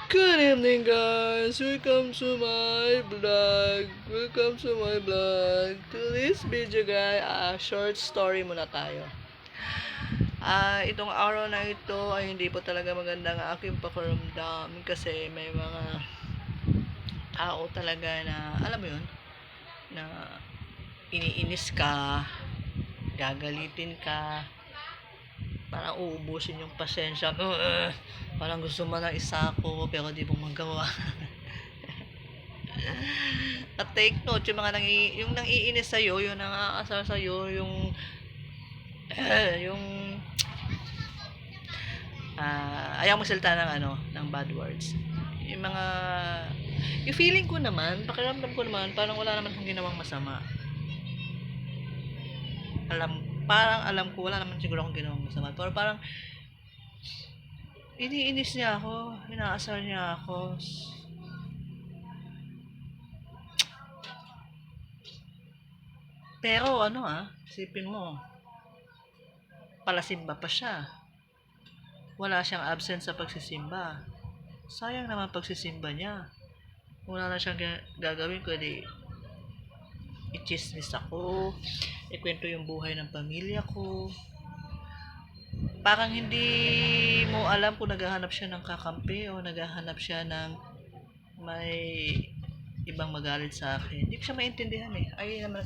Good evening guys! Welcome to my vlog. Today's video guys, short story muna tayo. Itong araw na ito ay hindi po talaga maganda ang aking pakiramdam kasi may mga tao talaga na, alam mo yun, na iniinis ka, gagalitin ka, parang uubusin yung pasensya mo. Parang gusto mo na isako pero di mo magawa. At take note, yung mga yung nangiinis sa'yo, yung nangaasar sa'yo, yung yung ayaw mo salita ng ng bad words. Yung mga yung feeling ko naman, pakiramdam ko naman, parang wala naman akong ginawang masama. Parang alam ko wala naman siguro akong ginawang masama. Pero parang iniinis niya ako, inaasar niya ako. Pero isipin mo, palasimba pa siya. Wala siyang absent sa pagsisimba. Sayang naman pagsisimba niya. Wala na siyang gagawin kundi i-chismis ako, ikwento yung buhay ng pamilya ko. Parang hindi mo alam kung naghahanap siya ng kakampi o naghahanap siya ng may ibang magalit sa akin. Hindi ko siya maintindihan eh. Ayaw niya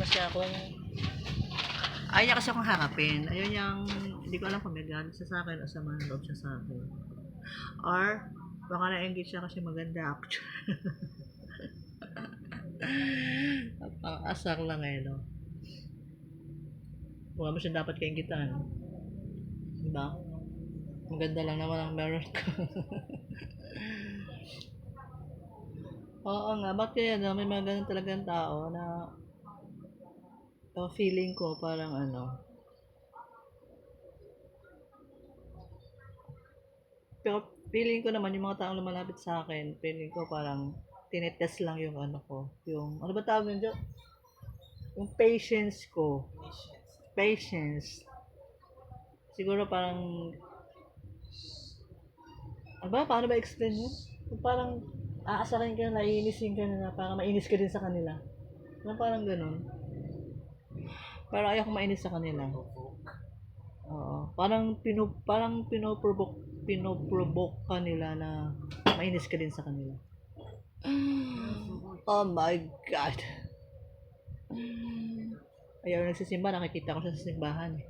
kasi akong harapin. Ayaw niyang, hindi ko alam kung may galit siya sa akin o sama ng loob siya sa akin. Or, baka na-engage siya kasi maganda actually. Asar lang no. Huwag mo siya dapat kaingitan. Diba? Maganda lang naman ang meron ko. Oo nga, bakit kaya may mga ganun talagang tao na feeling ko parang pero feeling ko naman yung mga taong lumalapit sa akin, feeling ko parang tinetest lang yung ko, yung ano ba tawag nyo? Yung patience ko. Patience. Siguro parang paano ba explain yun? Yung parang aasarin ka, naiinisin ka na parang mainis ka din sa kanila. Parang ganun. Pero ayaw kong mainis sa kanila. Oo. Parang pinoprovoke ka nila na mainis ka din sa kanila. Oh my God. Ayaw nagsisimba, nakikita ko siya sa simbahan.